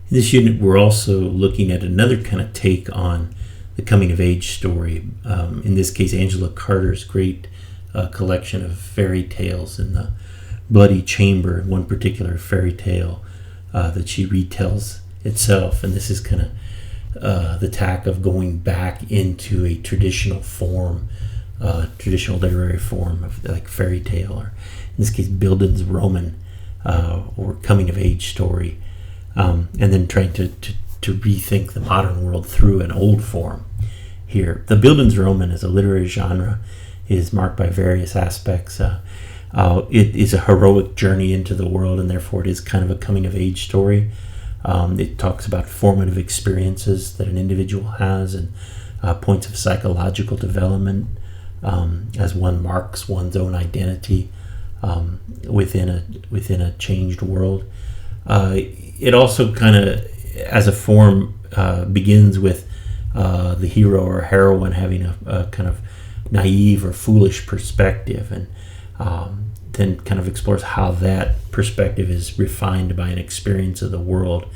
In this unit, we're also looking at another kind of take on the coming-of-age story. In this case, Angela Carter's great collection of fairy tales in the Bloody Chamber, one particular fairy tale that she retells itself. And this is kind of the tack of going back into a traditional form, traditional literary form of like fairy tale, or in this case, Bildungsroman, or coming-of-age story. And then trying to rethink the modern world through an old form here. The Bildungsroman as a literary genre is marked by various aspects. It is a heroic journey into the world, and therefore it is kind of a coming-of-age story. It talks about formative experiences that an individual has and points of psychological development as one marks one's own identity within a changed world. It also kind of, as a form, begins with the hero or heroine having a kind of naive or foolish perspective, and then kind of explores how that perspective is refined by an experience of the world,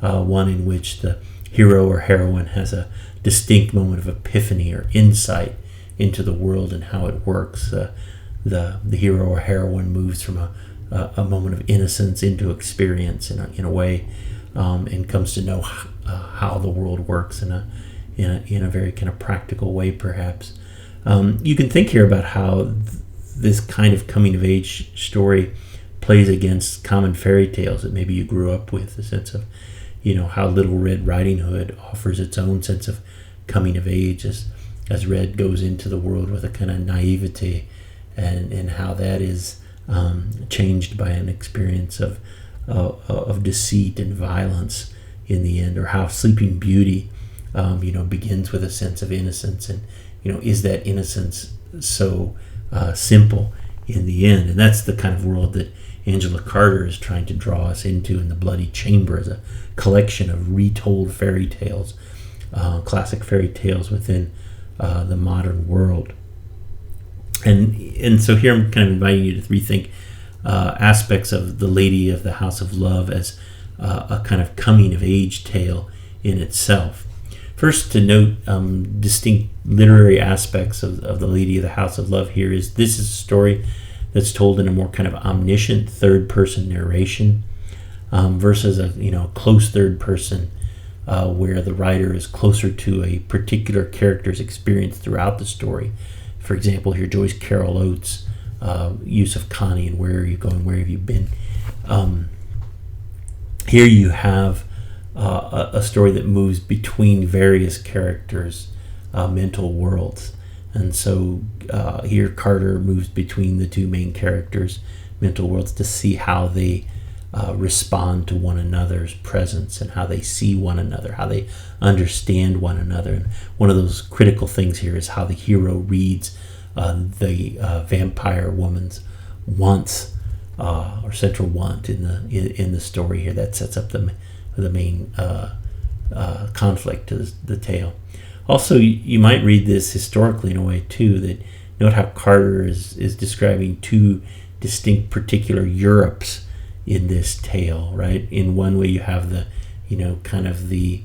one in which the hero or heroine has a distinct moment of epiphany or insight into the world and how it works. The hero or heroine moves from a moment of innocence into experience in a way, and comes to know how the world works in a very kind of practical way, perhaps. You can think here about how this kind of coming-of-age story plays against common fairy tales that maybe you grew up with, the sense of, how Little Red Riding Hood offers its own sense of coming of age as Red goes into the world with a kind of naivety, and how that is changed by an experience of deceit and violence in the end, or how Sleeping Beauty begins with a sense of innocence, and is that innocence so simple in the end? And that's the kind of world that Angela Carter is trying to draw us into in The Bloody Chamber, as a collection of retold fairy tales, classic fairy tales within the modern world. And so here I'm kind of inviting you to rethink aspects of The Lady of the House of Love as a kind of coming-of-age tale in itself. First, to note distinct literary aspects of The Lady of the House of Love here is this is a story that's told in a more kind of omniscient third-person narration versus a close third-person where the writer is closer to a particular character's experience throughout the story. For example, here Joyce Carol Oates' use of Connie and where are you going, where have you been. Here you have a story that moves between various characters' mental worlds. And so here Carter moves between the two main characters' mental worlds to see how they respond to one another's presence and how they see one another, how they understand one another. And one of those critical things here is how the hero reads the vampire woman's wants, or central want in the story here. That sets up the main conflict to the tale. Also, you might read this historically in a way too, that note how Carter is describing two distinct particular Europes in this tale, right? In one way you have the kind of the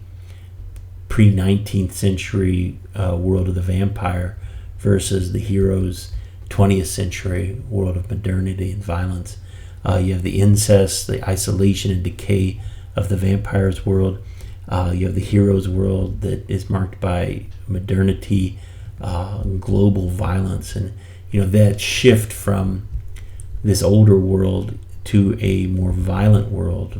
pre-19th century world of the vampire versus the hero's 20th century world of modernity and violence. You have the incest, the isolation and decay of the vampire's world. You have the hero's world that is marked by modernity, global violence, and that shift from this older world to a more violent world.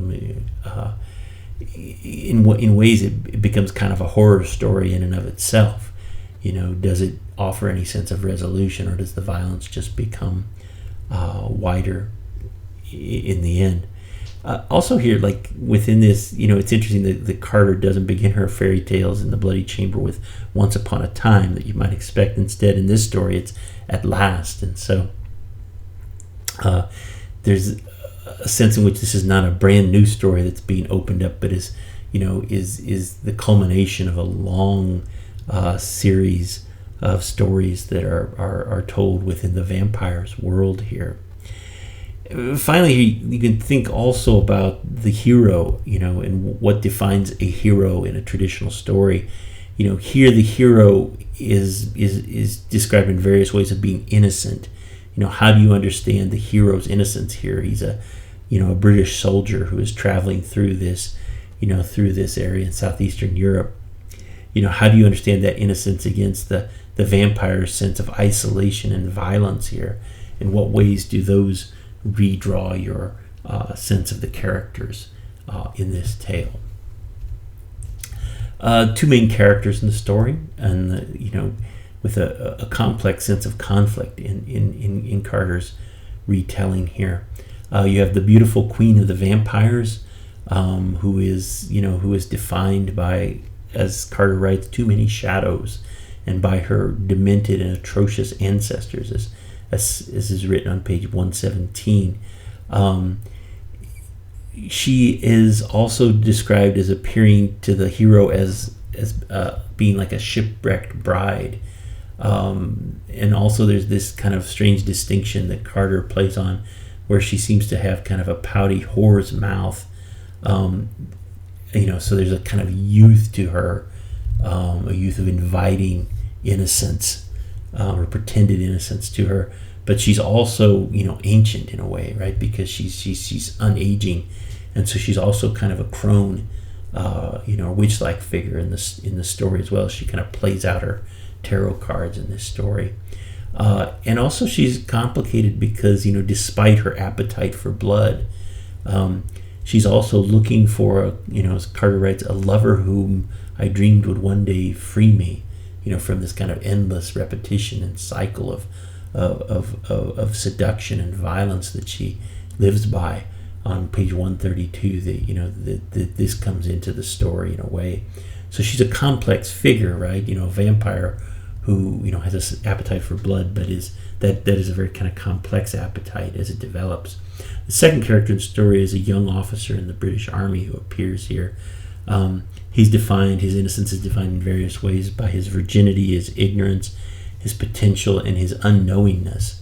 In ways, it becomes kind of a horror story in and of itself. Does it offer any sense of resolution, or does the violence just become wider in the end? Also here, like within this, it's interesting that Carter doesn't begin her fairy tales in The Bloody Chamber with once upon a time that you might expect. Instead, in this story, it's at last. And so there's a sense in which this is not a brand new story that's being opened up, but is the culmination of a long series of stories that are told within the vampire's world here. Finally, you can think also about the hero, and what defines a hero in a traditional story. Here the hero is described in various ways of being innocent. How do you understand the hero's innocence here? He's a British soldier who is traveling through this area in southeastern Europe. How do you understand that innocence against the vampire's sense of isolation and violence here? In what ways do those redraw your sense of the characters in this tale? Two main characters in the story, and with a complex sense of conflict in Carter's retelling here. You have the beautiful Queen of the Vampires, who is defined by, as Carter writes, too many shadows, and by her demented and atrocious ancestors, as is written on page 117. She is also described as appearing to the hero as being like a shipwrecked bride. And also there's this kind of strange distinction that Carter plays on, where she seems to have kind of a pouty whore's mouth. So there's a kind of youth to her, a youth of inviting innocence, or pretended innocence to her. But she's also, ancient in a way, right? Because she's unaging, and so she's also kind of a crone, a witch-like figure in the story as well. She kind of plays out her tarot cards in this story, and also she's complicated because despite her appetite for blood, she's also looking for as Carter writes, a lover whom I dreamed would one day free me, from this kind of endless repetition and cycle of seduction and violence that she lives by. On page 132, that this comes into the story in a way. So she's a complex figure, right? A vampire who has this appetite for blood, but that is a very kind of complex appetite as it develops. The second character in the story is a young officer in the British Army who appears here. His innocence is defined in various ways by his virginity, his ignorance, his potential, and his unknowingness.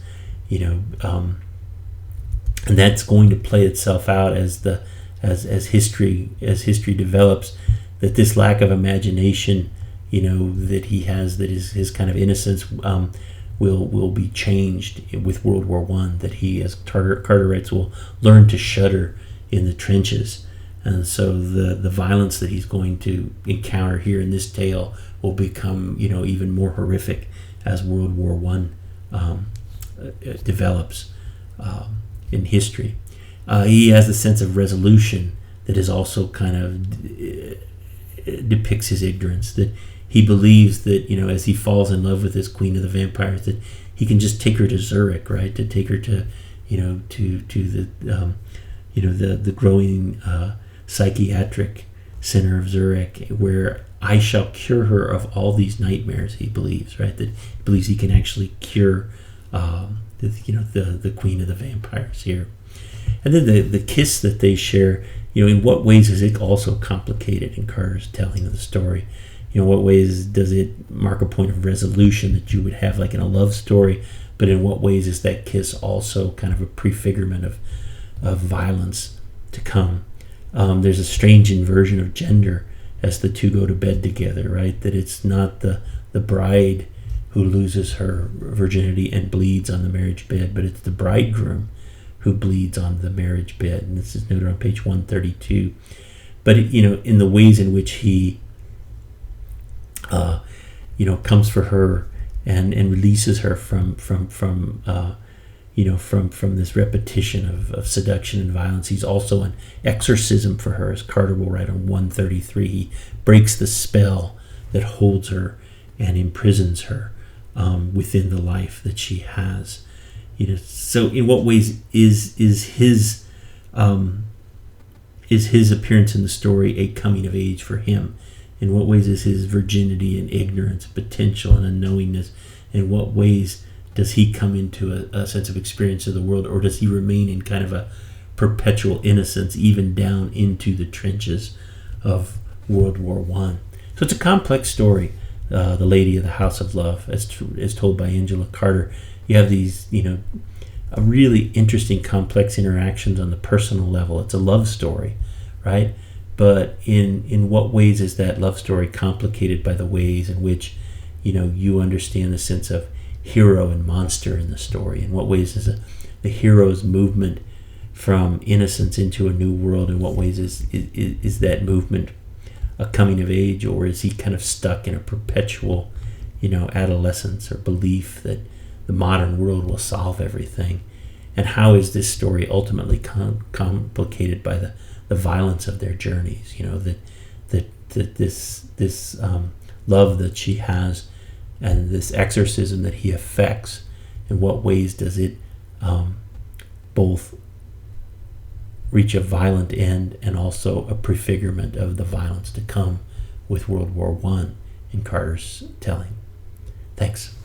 And that's going to play itself out as history develops. That this lack of imagination, that he has, that is his kind of innocence, will be changed with World War I. That he, as Carter writes, will learn to shudder in the trenches, and so the violence that he's going to encounter here in this tale will become even more horrific as World War I develops in history. He has a sense of resolution that is also kind of depicts his ignorance, that he believes that as he falls in love with this Queen of the Vampires, that he can just take her to Zurich, right? To take her to the growing psychiatric center of Zurich, where I shall cure her of all these nightmares. He believes, right, that he believes he can actually cure the Queen of the Vampires here. And then the kiss that they share, in what ways is it also complicated in Carter's telling of the story? In what ways does it mark a point of resolution that you would have like in a love story, but in what ways is that kiss also kind of a prefigurement of violence to come? There's a strange inversion of gender as the two go to bed together, right? That it's not the bride who loses her virginity and bleeds on the marriage bed, but it's the bridegroom who bleeds on the marriage bed. And this is noted on page 132. But in the ways in which he comes for her and releases her from this repetition of seduction and violence. He's also an exorcism for her, as Carter will write on 133. He breaks the spell that holds her and imprisons her within the life that she has. So in what ways is his appearance in the story a coming of age for him? In what ways is his virginity and ignorance, potential and unknowingness? In what ways does he come into a sense of experience of the world, or does he remain in kind of a perpetual innocence even down into the trenches of World War I? So it's a complex story, The Lady of the House of Love, as told by Angela Carter. You have these, a really interesting, complex interactions on the personal level. It's a love story, right? But in what ways is that love story complicated by the ways in which, you understand the sense of hero and monster in the story? In what ways is the hero's movement from innocence into a new world? In what ways is that movement a coming of age, or is he kind of stuck in a perpetual, adolescence or belief that the modern world will solve everything? And how is this story ultimately complicated by the violence of their journeys? That this love that she has, and this exorcism that he affects, in what ways does it both reach a violent end and also a prefigurement of the violence to come with World War I in Carter's telling? Thanks.